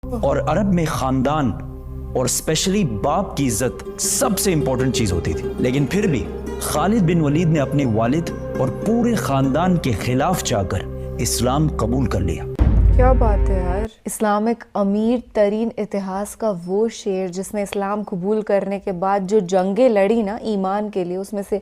और अरब में खानदान और स्पेशली बाप की इज्जत सबसे इंपॉर्टेंट चीज होती थी। लेकिन फिर भी खालिद बिन वलीद ने अपने वालिद और पूरे खानदान के खिलाफ जाकर इस्लाम कबूल कर लिया। क्या बात है यार। इस्लाम एक अमीर तरीन इतिहास का वो शेर जिसने इस्लाम कबूल करने के बाद जो जंगें लड़ी ना ईमान के लिए, उसमें से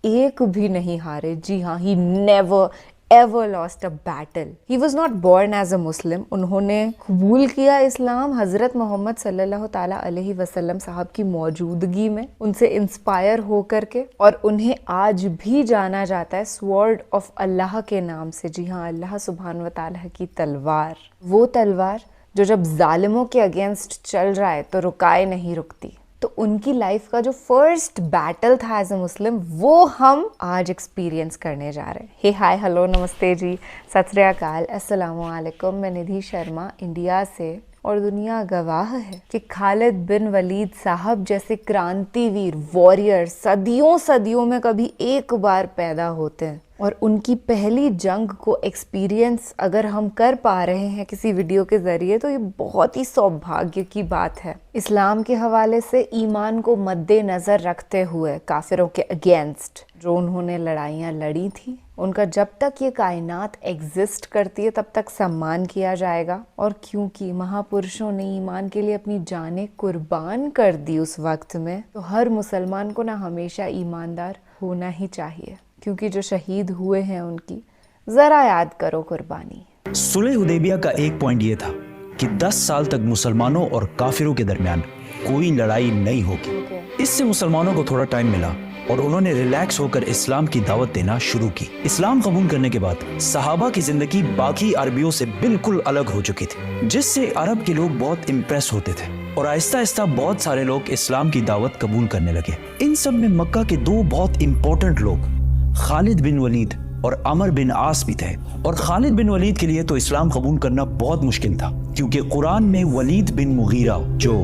एक भी नहीं हारे। जी हाँ, he never ever lost a battle. He was not born as a Muslim. उन्होंने कबूल किया इस्लाम हज़रत मोहम्मद सल्लल्लाहु ताला अलैहि वसल्लम साहब की मौजूदगी में, उनसे इंस्पायर होकर के, और उन्हें आज भी जाना जाता है स्वॉर्ड ऑफ अल्लाह के नाम से। जी हाँ, अल्लाह सुब्हान व ताला की तलवार, वो तलवार जो जब जालिमों के अगेंस्ट चल रहा है तो रुकाए नहीं रुकती। तो उनकी लाइफ का जो फर्स्ट बैटल था एज ए मुस्लिम, वो हम आज एक्सपीरियंस करने जा रहे हैं। हे हाय हेलो नमस्ते जी, सत श्री अकाल, अस्सलाम वालेकुम। मैं निधि शर्मा इंडिया से, और दुनिया गवाह है कि खालिद बिन वलीद साहब जैसे क्रांतिवीर वॉरियर सदियों में कभी एक बार पैदा होते हैं, और उनकी पहली जंग को एक्सपीरियंस अगर हम कर पा रहे हैं किसी वीडियो के ज़रिए, तो ये बहुत ही सौभाग्य की बात है। इस्लाम के हवाले से ईमान को मद्देनज़र रखते हुए काफिरों के अगेंस्ट जो उन्होंने लड़ाइयाँ लड़ी थी, उनका जब तक ये कायनात एग्जिस्ट करती है तब तक सम्मान किया जाएगा। और क्योंकि महापुरुषों ने ईमान के लिए अपनी जानें कुर्बान कर दी उस वक्त में, तो हर मुसलमान को ना हमेशा ईमानदार होना ही चाहिए, क्योंकि जो शहीद हुए हैं उनकी जरा याद करो कुर्बानी। सुलह हुदैबिया का एक पॉइंट ये था कि 10 साल तक मुसलमानों और काफिरों के दरमियान कोई लड़ाई नहीं होगी। इससे मुसलमानों को थोड़ा टाइम मिला और उन्होंने रिलैक्स होकर इस्लाम की दावत देना शुरू की। इस्लाम कबूल करने के बाद सहाबा की जिंदगी बाकी अरबियों से बिल्कुल अलग हो चुकी थी, जिससे अरब के लोग बहुत इम्प्रेस होते थे, और आहिस्ता आहिस्ता बहुत सारे लोग इस्लाम की दावत कबूल करने लगे। इन सब में मक्का के दो बहुत इंपॉर्टेंट लोग खालिद बिन वलीद और अमर बिन आस भी थे। और खालिद बिन वलीद के लिए तो इस्लाम कबूल करना बहुत मुश्किल था, क्योंकि कुरान में वलीद बिन मुगीरा जो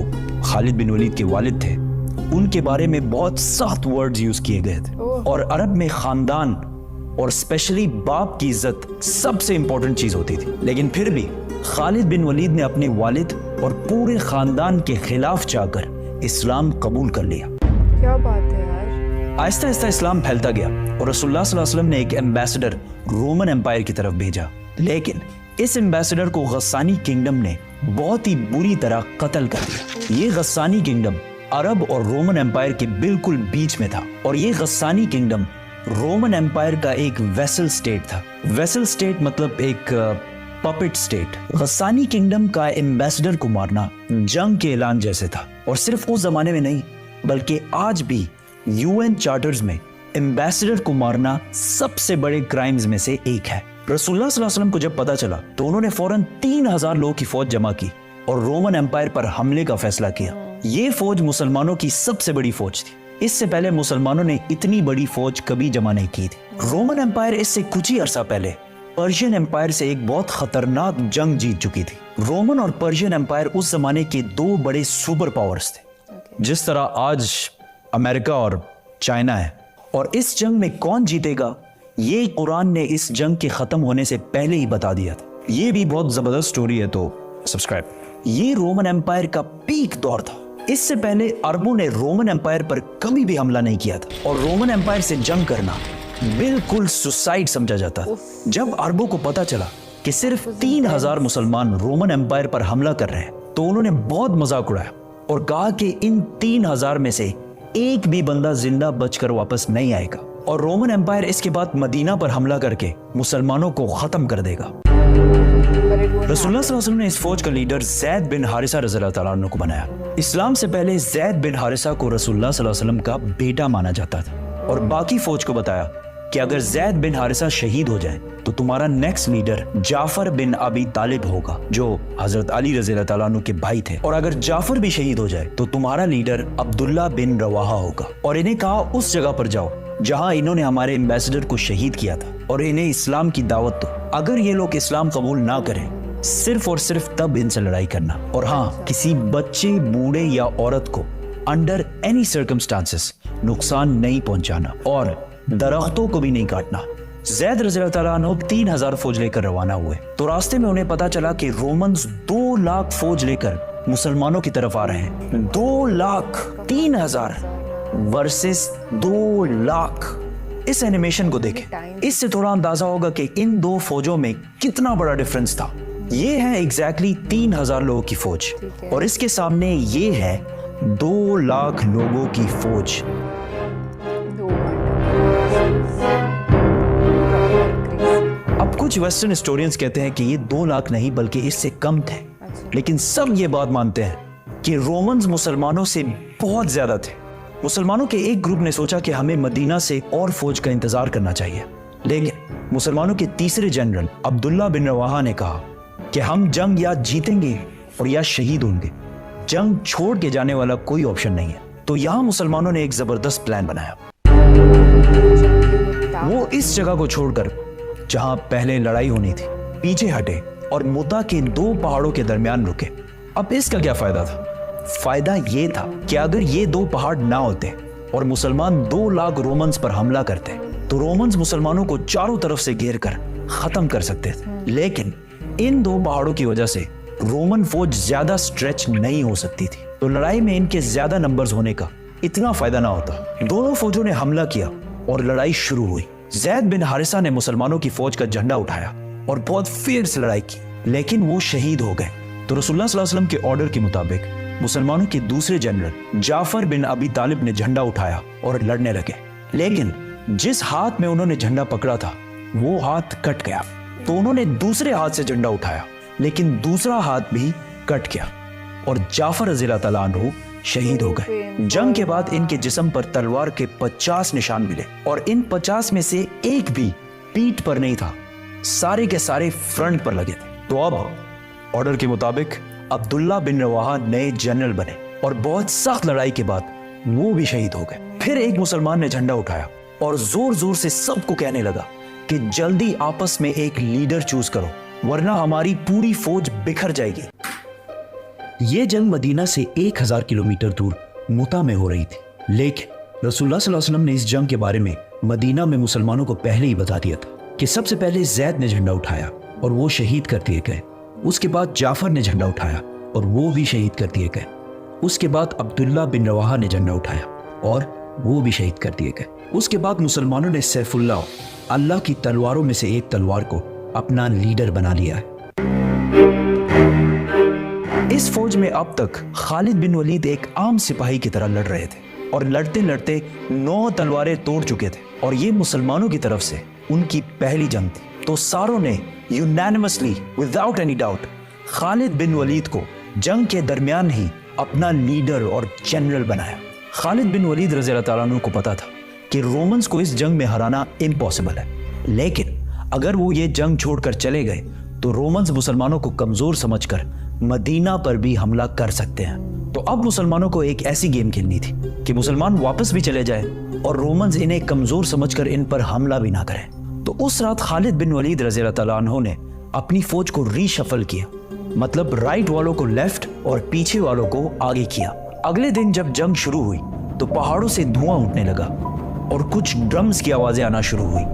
खालिद बिन वलीद के वालिद थे, उनके बारे में बहुत सख्त वर्ड्स यूज किए गए थे। और अरब में खानदान और स्पेशली बाप की इज्जत सबसे इंपॉर्टेंट चीज होती थी। लेकिन फिर भी खालिद बिन वलीद ने अपने वालिद और पूरे खानदान के खिलाफ जाकर इस्लाम कबूल कर लिया। क्या बात है यार। आहिस्ता आहिस्ता इस्लाम फैलता गया और रसूलुल्लाह सल्लल्लाहु अलैहि वसल्लम ने एक एम्बेसडर रोमन एम्पायर की तरफ भेजा। लेकिन इस एम्बेसडर को गस्सानी किंगडम ने बहुत ही बुरी तरह कत्ल कर दिया। ये गस्सानी किंगडम अरब और रोमन एम्पायर के बिल्कुल बीच में था, और ये गस्सानी किंगडम रोमन एम्पायर का एक वेसल स्टेट था। वेसल स्टेट मतलब एक पपेट स्टेट। गस्सानी किंगडम का एम्बेसडर को मारना जंग के ऐलान जैसे था, और सिर्फ उस जमाने में नहीं बल्कि आज भी यूएन चार्टर्स में एम्बेसडर को मारना सबसे बड़े क्राइम्स में से एक है। रसूलुल्लाह सल्लल्लाहु अलैहि वसल्लम को जब पता चला तो उन्होंने फौरन 3000 लोगों की फौज जमा की और रोमन एम्पायर पर हमले का फैसला किया। ये फौज मुसलमानों की सबसे बड़ी फौज थी। इससे पहले मुसलमानों ने इतनी बड़ी फौज कभी जमा नहीं की थी। रोमन एम्पायर इससे कुछ ही अरसा पहले पर्शियन एम्पायर से एक बहुत खतरनाक जंग जीत चुकी थी। रोमन और पर्शियन एम्पायर उस जमाने के दो बड़े सुपर पावर्स थे, जिस तरह आज अमेरिका और चाइना है। और इस जंग में कौन जीतेगा ये कुरान ने इस जंग के खत्म होने से पहले ही बता दिया था। ये भी बहुत जबरदस्त स्टोरी है, तो सब्सक्राइब। ये रोमन एम्पायर का पीक दौर था। इससे पहले अरबों ने रोमन एम्पायर पर कभी भी हमला नहीं किया था, और रोमन एम्पायर से जंग करना बिल्कुल सुसाइड समझा जाता था। जब अरबों को पता चला कि सिर्फ 3000 मुसलमान रोमन एम्पायर पर हमला कर रहे हैं, तो उन्होंने बहुत मजाक उड़ाया और कहा कि इन 3000 में से एक भी बंदा जिंदा बचकर वापस नहीं आएगा, और रोमन एम्पायर इसके बाद मदीना पर हमला करके मुसलमानों को खत्म कर देगा। रसूलुल्लाह सल्लल्लाहु अलैहि वसल्लम ने इस फौज का लीडर ज़ैद बिन हारिसा रज़ियल्लाहु तआला अन्हु को बनाया। इस्लाम से पहले ज़ैद बिन हारिसा को रसूलुल्लाह सल्लल्लाहु अलैहि वसल्लम का बेटा माना जाता था, और बाकी फौज को बताया कि अगर ज़ैद बिन हारिसा शहीद हो जाए तो तुम्हारा नेक्स्ट लीडर जाफर बिन अबी तालिब होगा, जो हजरत अली रज़ियल्लाहु तआला अन्हु के भाई थे। और अगर जाफर भी शहीद हो जाए तो तुम्हारा लीडर अब्दुल्ला बिन रवाहा होगा। और इन्हें कहा उस जगह पर जाओ जहां इन्होंने हमारे एम्बेसडर को शहीद किया था, और इन्हें इस्लाम की दावत दो। अगर ये लोग इस्लाम कबूल ना करें, सिर्फ और सिर्फ तब इनसे लड़ाई करना। और हाँ, किसी बच्चे, बूढ़े या औरत को अंडर एनी सर्कमस्टांसेस नुकसान नहीं पहुंचाना, और दरख्तों को भी नहीं काटना। जैद रज़ियल्लाहु ताला अन्हु 3000 फौज लेकर रवाना हुए। तो रास्ते में उन्हें पता चला कि रोमन्स 2 लाख फौज लेकर मुसलमानों की तरफ आ रहे हैं। 2 लाख 3000 वर्सेस 2 लाख। इस एनिमेशन को देखें, इससे थोड़ा अंदाजा होगा कि इन दो फौजों में कितना बड़ा डिफरेंस था। ये है एग्जैक्टली 3000 लोगों की फौज और इसके सामने ये है 2 लाख लोगों की फौज। अब कुछ वेस्टर्न हिस्टोरियंस कहते हैं कि ये 2 लाख नहीं बल्कि इससे कम थे, लेकिन सब ये बात मानते हैं कि रोमन्स मुसलमानों से बहुत ज्यादा थे। मुसलमानों के एक ग्रुप ने सोचा कि हमें मदीना से और फौज का इंतजार करना चाहिए, लेकिन मुसलमानों के तीसरे जनरल अब्दुल्ला बिन रवाहा ने कहा कि हम जंग या जीतेंगे और या शहीद होंगे, जंग छोड़ के जाने वाला कोई ऑप्शन नहीं है। तो यहां मुसलमानों ने एक जबरदस्त प्लान बनाया। वो इस जगह को छोड़कर जहां पहले लड़ाई होनी थी पीछे हटे और मुता के 2 पहाड़ों के दरमियान रुके। अब इसका क्या फायदा था? फायदा ये था कि अगर ये 2 पहाड़ ना होते और मुसलमान 2 लाख रोमन्स पर हमला करते तो रोमन्स मुसलमानों को चारों तरफ से घेर कर खत्म कर सकते थे। लेकिन इन 2 पहाड़ों की वजह से रोमन फौज ज्यादा स्ट्रेच नहीं हो सकती थी, तो लड़ाई में इनके ज्यादा नंबर्स होने का इतना फायदा ना होता। दोनों फौजों ने हमला किया और लड़ाई शुरू हुई। जैद बिन हारिसा ने मुसलमानों की फौज का झंडा उठाया और बहुत फियर्स लड़ाई की, लेकिन वो शहीद हो गए। तो रसूलुल्लाह सल्लल्लाहु अलैहि वसल्लम के ऑर्डर के मुताबिक मुसलमानों के दूसरे जनरल जाफर बिन अबी तालिब ने झंडा उठाया और लड़ने लगे, लेकिन जिस हाथ में उन्होंने झंडा पकड़ा था वो हाथ कट गया। तो उन्होंने दूसरे हाथ से झंडा उठाया, लेकिन दूसरा हाथ भी कट गया और जाफर रज़ियल्लाहु ताला अन्हु शहीद हो गए। जंग के बाद इनके जिस्म पर तलवार के 50 निशान मिले और इन 50 में से एक भी पीठ पर नहीं था, सारे के सारे फ्रंट पर लगे थे। तो अब ऑर्डर के मुताबिक अब्दुल्ला बिन रवाहा नए जनरल बने और बहुत सख्त लड़ाई के बाद वो भी शहीद हो गए। फिर एक मुसलमान ने झंडा उठाया और जोर जोर से सबको कहने लगा कि जल्दी आपस में एक लीडर चूज करो, वरना हमारी पूरी फौज बिखर जाएगी। ये जंग मदीना से 1000 किलोमीटर दूर मुता में हो रही थी, लेकिन रसूलुल्लाह सल्लल्लाहु अलैहि वसल्लम ने इस जंग के बारे में मदीना में मुसलमानों को पहले ही बता दिया था कि सबसे पहले जैद ने झंडा उठाया और वो शहीद कर दिए गए। उसके बाद जाफर ने झंडा उठाया और वो भी शहीद कर दिए गए। उसके बाद अब्दुल्ला बिन रवाहा ने झंडा उठाया और वो भी शहीद कर दिए गए। उसके बाद मुसलमानों ने सैफुल्लाह, अल्लाह की तलवारों में से एक तलवार को अपना लीडर बना लिया है। इस फौज में अब तक खालिद बिन वलीद एक आम सिपाही की तरह लड़ रहे थे और लड़ते लड़ते 9 तलवारें तोड़ चुके थे और ये मुसलमानों की तरफ से उनकी पहली जंग थी। तो सारों ने unanimously without any doubt Khalid bin Walid को जंग के दरमियान ही अपना लीडर और जनरल बनाया। खालिद बिन वलीद रज़ियल्लाहु ताला अन्हु को पता था कि रोमन्स को इस जंग में हराना इम्पॉसिबल है, लेकिन अगर वो ये जंग छोड़कर चले गए तो रोमन्स मुसलमानों को कमजोर समझकर मदीना पर भी हमला कर सकते हैं। तो अब मुसलमानों को एक ऐसी गेम खेलनी थी कि मुसलमान वापस भी चले जाए और रोमन्स इन्हें कमजोर समझकर इन पर हमला भी ना करें। तो उस रात खालिद बिन वलीद रज़ियल्लाहु ताला अन्हु ने अपनी फौज को रीशफल किया, मतलब राइट वालों को लेफ्ट और पीछे वालों को आगे किया। अगले दिन जब जंग शुरू हुई तो पहाड़ों से धुआं उठने लगा और कुछ ड्रम्स की आवाजें आना शुरू हुई।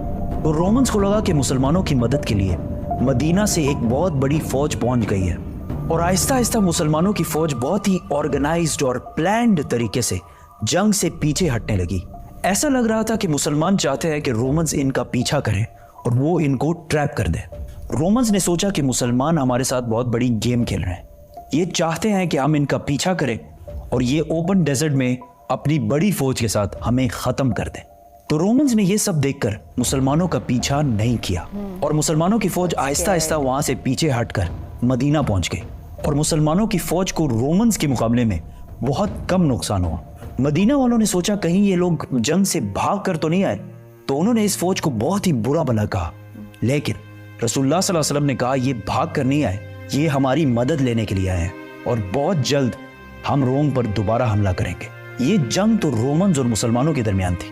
तो रोमन्स को लगा कि मुसलमानों की मदद के लिए मदीना से एक बहुत बड़ी फौज पहुंच गई है और आहिस्ता आहिस्ता मुसलमानों की फौज बहुत ही ऑर्गेनाइज्ड और प्लान्ड तरीके से जंग से पीछे हटने लगी। ऐसा लग रहा था कि मुसलमान चाहते हैं कि रोमन्स इनका पीछा करें और वो इनको ट्रैप कर दें। रोमन्स ने सोचा कि मुसलमान हमारे साथ बहुत बड़ी गेम खेल रहे हैं, ये चाहते हैं कि हम इनका पीछा करें और ये ओपन डेजर्ट में अपनी बड़ी फौज के साथ हमें खत्म कर दें। तो रोमन्स ने ये सब देखकर मुसलमानों का पीछा नहीं किया और मुसलमानों की फौज आहिस्ता आहिस्ता वहां से पीछे हटकर मदीना पहुंच गई और मुसलमानों की फौज को रोमन्स के मुकाबले में बहुत कम नुकसान हुआ। मदीना वालों ने सोचा कहीं ये लोग जंग से भाग कर तो नहीं आए, तो उन्होंने इस फौज को बहुत ही बुरा भला कहा, लेकिन रसूलुल्लाह सल्लल्लाहु अलैहि वसल्लम ने कहा ये भाग कर नहीं आए, ये हमारी मदद लेने के लिए आए हैं और बहुत जल्द हम रोम पर दोबारा हमला करेंगे। ये जंग तो रोमन्स और मुसलमानों के दरमियान थी,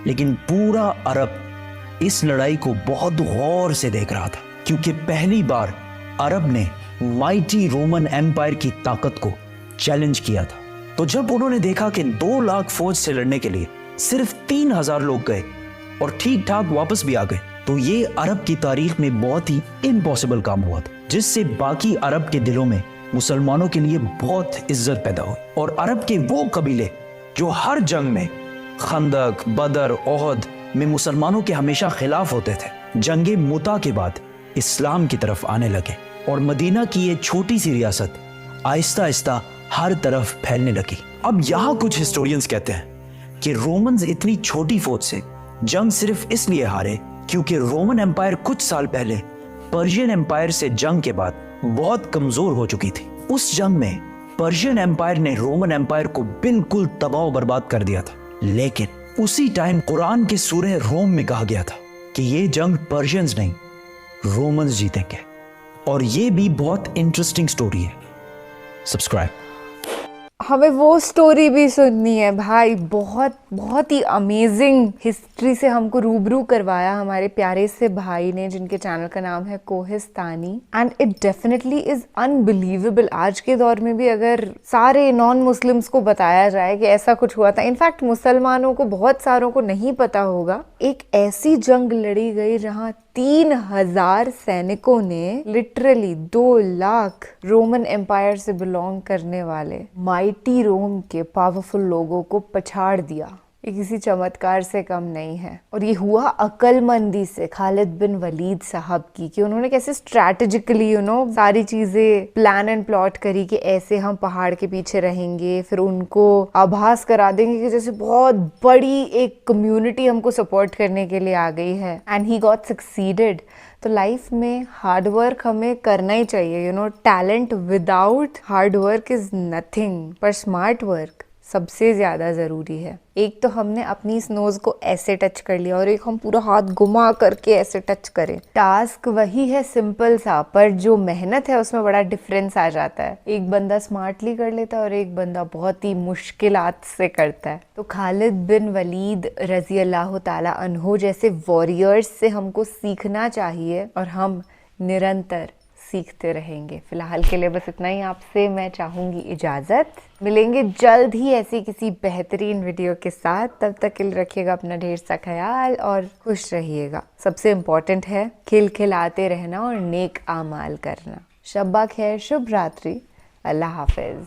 लेकिन पूरा अरब इस लड़ाई को बहुत गौर से देख रहा था, क्योंकि पहली बार अरब ने माइटी रोमन एम्पायर की ताकत को चैलेंज किया था। तो जब उन्होंने देखा कि 2 लाख फौज से लड़ने के लिए सिर्फ 3000 लोग गए और ठीक ठाक वापस भी आ गए, तो ये अरब की तारीख में बहुत ही इम्पॉसिबल काम हुआ था, जिससे बाकी अरब के दिलों में मुसलमानों के लिए बहुत इज्जत पैदा हुई। और अरब के वो कबीले जो हर जंग में, खंदक, बदर, ओहद में मुसलमानों के हमेशा खिलाफ होते थे, जंगे मुता के बाद इस्लाम की तरफ आने लगे और मदीना की ये छोटी सी रियासत आहिस्ता आहिस्ता हर तरफ फैलने लगी। अब यहाँ कुछ हिस्टोरियंस कहते हैं कि रोमन्स इतनी छोटी फौज से जंग सिर्फ इसलिए हारे क्योंकि रोमन एम्पायर कुछ साल पहले पर्शियन एम्पायर से जंग के बाद बहुत कमजोर हो चुकी थी। उस जंग में पर्शियन एम्पायर ने रोमन एम्पायर को बिल्कुल तबाह बर्बाद कर दिया था। लेकिन उसी टाइम कुरान के सूरह रोम में कहा गया था कि ये जंग पर्शियंस नहीं, रोमन्स जीतेंगे। और ये भी बहुत इंटरेस्टिंग स्टोरी है। सब्सक्राइब। हमें वो स्टोरी भी सुननी है भाई। बहुत बहुत ही अमेजिंग हिस्ट्री से हमको रूबरू करवाया हमारे प्यारे से भाई ने, जिनके चैनल का नाम है Kohistani. And it definitely is unbelievable. आज के दौर में भी अगर सारे नॉन मुस्लिम्स को बताया जाए कि ऐसा कुछ हुआ था, इनफैक्ट मुसलमानों को, बहुत सारों को नहीं पता होगा, एक ऐसी जंग लड़ी गई जहां 3000 सैनिकों ने लिटरली 2 लाख रोमन एम्पायर से बिलोंग करने वाले माइटी रोम के पावरफुल लोगों को पछाड़ दिया। ये किसी चमत्कार से कम नहीं है। और ये हुआ अक्लमंदी से खालिद बिन वलीद साहब की, कि उन्होंने कैसे स्ट्रैटेजिकली सारी चीजें प्लान एंड प्लॉट करी कि ऐसे हम पहाड़ के पीछे रहेंगे, फिर उनको आभास करा देंगे कि जैसे बहुत बड़ी एक कम्युनिटी हमको सपोर्ट करने के लिए आ गई है। And he got succeeded. तो लाइफ में हार्ड वर्क हमें करना ही चाहिए। Talent without hard work is nothing, पर स्मार्ट वर्क सबसे ज्यादा जरूरी है। एक तो हमने अपनी इस नोज को ऐसे टच कर लिया और एक हम पूरा हाथ घुमा करके ऐसे टच करें। टास्क वही है सिंपल सा, पर जो मेहनत है उसमें बड़ा डिफरेंस आ जाता है। एक बंदा स्मार्टली कर लेता है और एक बंदा बहुत ही मुश्किलात से करता है। तो खालिद बिन वलीद रजी अल्लाह ताला अन्हो जैसे वॉरियर्स से हमको सीखना चाहिए और हम निरंतर सीखते रहेंगे। फिलहाल के लिए बस इतना ही। आपसे मैं चाहूंगी इजाजत। मिलेंगे जल्द ही ऐसी किसी बेहतरीन वीडियो के साथ। तब तक के लिए रखिएगा अपना ढेर सा ख्याल और खुश रहिएगा। सबसे इम्पोर्टेंट है खिलखिलाते रहना और नेक आमाल करना। शब्बा खैर, शुभ रात्रि, अल्लाह हाफिज।